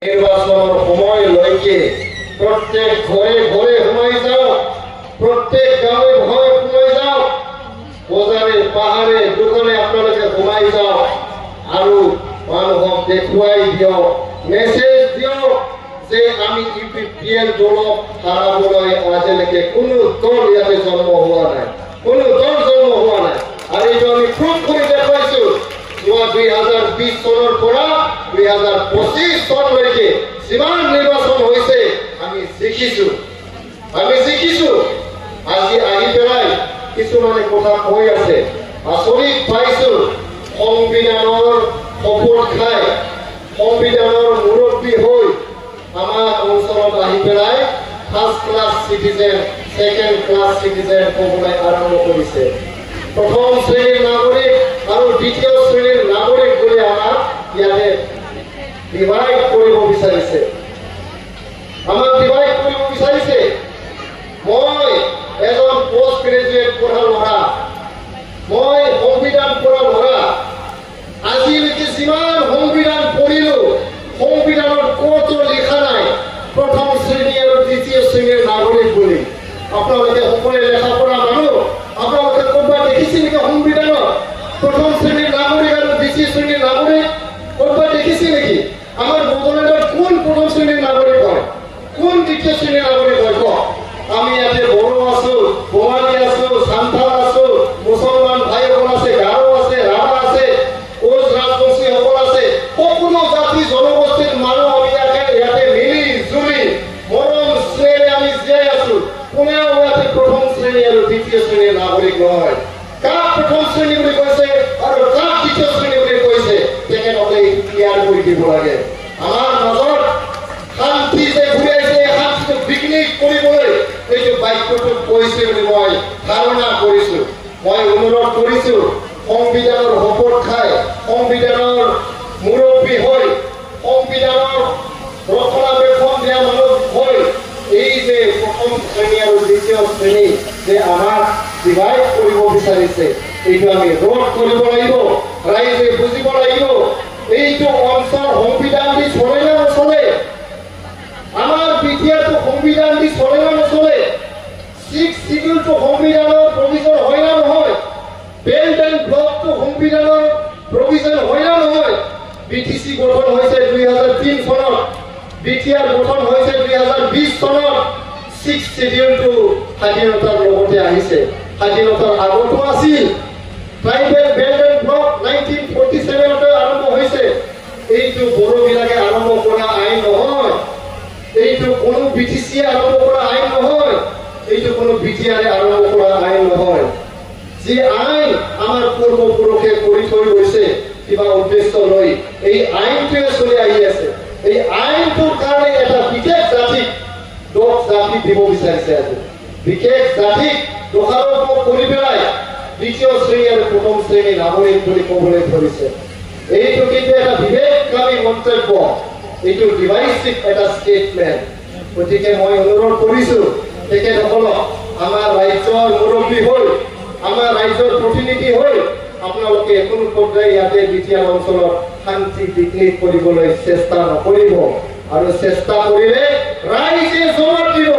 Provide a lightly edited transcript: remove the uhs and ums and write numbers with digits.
নিৰ্বাচনেৰ সময় লইকে প্ৰত্যেক ঘৰে ঘৰে সোমাই যাও, প্ৰত্যেক গাঁৱে ঘৰে সোমাই যাও, বজাৰে পাহাড়ে দোকানে আপনাদেৰকে সোমাই যাও আৰু মানুহক দেখুৱাই দিও, মেসেজ দিও যে আমি ইউপিপিএল দলক হাৰাবলৈ আজিলৈকে কোনো দল ইয়াতে জন্ম হোৱা নাই, কোনো দল জন্ম হোৱা নাই। আৰু এইটো আমি প্ৰুভ কৰি দেখুৱাইছো। 2020 চনৰ পৰা 2025 চনলৈকে যিমান নিৰ্বাচন হৈছে আমি জিকিছো, আজি আহি পেলাই কিছুমানে কথা কৈ আছে, আচৰিত পাইছো। সংবিধানৰ শপত খাই সংবিধানৰ মুৰব্বী হৈ আমাৰ অঞ্চলত আহি পেলাই first class citizen, second class citizen হ'বলৈ আৰম্ভ কৰিছে। প্ৰথম শ্ৰেণীৰ নাগৰিক আৰু দ্বিতীয় শ্ৰেণীৰ নাগৰিক বুলি আমাক ইয়াতে ডিভাইড কৰিব বিচাৰিছে, মই এজন পোষ্ট গ্ৰেজুৱেট পঢ়া ল'ৰা, মই সংবিধান পঢ়া ল'ৰা, আজিলৈকে যিমান সংবিধান পঢ়িলো সংবিধানত ক'তো লিখা নাই প্ৰথম শ্ৰেণী আৰু দ্বিতীয় শ্ৰেণীৰ নাগৰিক বুলি। আপোনালোকে সকলোৱে লেখা পঢ়া মানুহ, আপোনালোকে ক'ৰবাত দেখিছে নেকি সংবিধানত প্ৰথম শ্ৰেণীৰ নাগৰিক আৰু দ্বিতীয় শ্ৰেণীৰ নাগৰিক ক'ৰবাত দেখিছে নেকি? আমাৰ বড়োলেণ্ডত কোন প্ৰথম শ্ৰেণীৰ নাগৰিক হয়, কোন দ্বিতীয় শ্ৰেণীৰ নাগৰিক হয় কওক? আমি ইয়াতে বড়ো আছো, বঙালী আছো, সান্থাল আছো, মুছলমান ভাইসকল আছে, গাৰো আছে, ৰাভা আছে, কোচ ৰাজবংশীসকল আছে, সকলো জাতি জনগোষ্ঠীৰ মানুহ আমি ইয়াতে মিলি জুলি মৰম স্নেহেৰে আমি জীয়াই আছো। কোনেও ইয়াতে প্ৰথম শ্ৰেণী আৰু দ্বিতীয় শ্ৰেণীৰ নাগৰিক নহয়। কাক প্ৰথম শ্ৰেণী বুলি কৈছে আৰু কাক দ্বিতীয় শ্ৰেণী বুলি কৈছে তেখেতসকলে ক্লিয়াৰ কৰি দিব লাগে। আমাৰ মাজত শান্তি যে ঘূৰি আহিছে, শান্তিটো পিকনিক কৰিবলৈ এইটো বাক্যটো কৈছে বুলি মই ধাৰণা কৰিছো। মই অনুৰোধ কৰিছো, সংবিধানৰ শপত খাই সংবিধানৰ মুৰব্বী হৈ সংবিধানৰ ৰক্ষণাবেক্ষণ দিয়া মানুহ হৈ এই যে প্ৰথম শ্ৰেণী আৰু দ্বিতীয় শ্ৰেণী যে আমাক ডিভাইড কৰিব বিচাৰিছে এইটো আমি ৰোধ কৰিব লাগিব। ৰাইজে বুজিব লাগিব এইটো অঞ্চল সংবিধান দি চলে নে নচলে, আমাৰ বিটিআৰটো সংবিধান দি চলে নে নচলে, 6 শিডিউলটো সংবিধানৰ প্ৰভিজন হয় না নহয়, বেল্ট এণ্ড ব্লকটো সংবিধানৰ প্ৰভিজন হয় না নহয়। বিটিচি গঠন হৈছে 2003 চনত, বিটিআৰ গঠন হৈছে 2020 চনত। 6 শিডিউলটো স্বাধীনতাৰ লগতে আহিছে, স্বাধীনতাৰ আগতো আছিল। ট্ৰাইবেল বেল্ট এণ্ড ব্লক 1947 আৰম্ভ হৈছে। এইটো বড়োবিলাকে আৰম্ভ কৰা আইন নহয়, এইটো কোনো বিটিচিয়ে আৰম্ভ কৰা আইন নহয়, এইটো কোনো বিটিআৰে আৰম্ভ কৰা আইন নহয়। যি আইন আমাৰ পূৰ্বপুৰুষে কৰি থৈ গৈছে কিবা উদ্দেশ্য লৈ, এই আইনটোৱে চলি আহি আছে। এই আইনটোৰ কাৰণে এটা বিশেষ জাতিক দোষ জাতি দিব বিচাৰিছে। আজি বিশেষ জাতিক দোষাৰোপ কৰি পেলাই দ্বিতীয় শ্ৰেণী আৰু প্ৰথম শ্ৰেণী নাগৰিক বুলি ক'বলৈ ধৰিছে। এইটো কিন্তু এটা বিবেককামী মন্তব্য, এইটো ডিভাইচিভ এটা ষ্টেটমেণ্ট। গতিকে মই অনুৰোধ কৰিছো তেখেতসকলক আমাৰ ৰাজ্যৰ মুৰব্বী হৈ, আমাৰ ৰাজ্যৰ প্ৰতিনিধি হৈ আপোনালোকে কোনো পৰ্যায়ে ইয়াতে বিটিআৰ অঞ্চলত শান্তি বিঘ্নিত কৰিবলৈ চেষ্টা নকৰিব, আৰু চেষ্টা কৰিলে ৰাইজে জবাব দিব।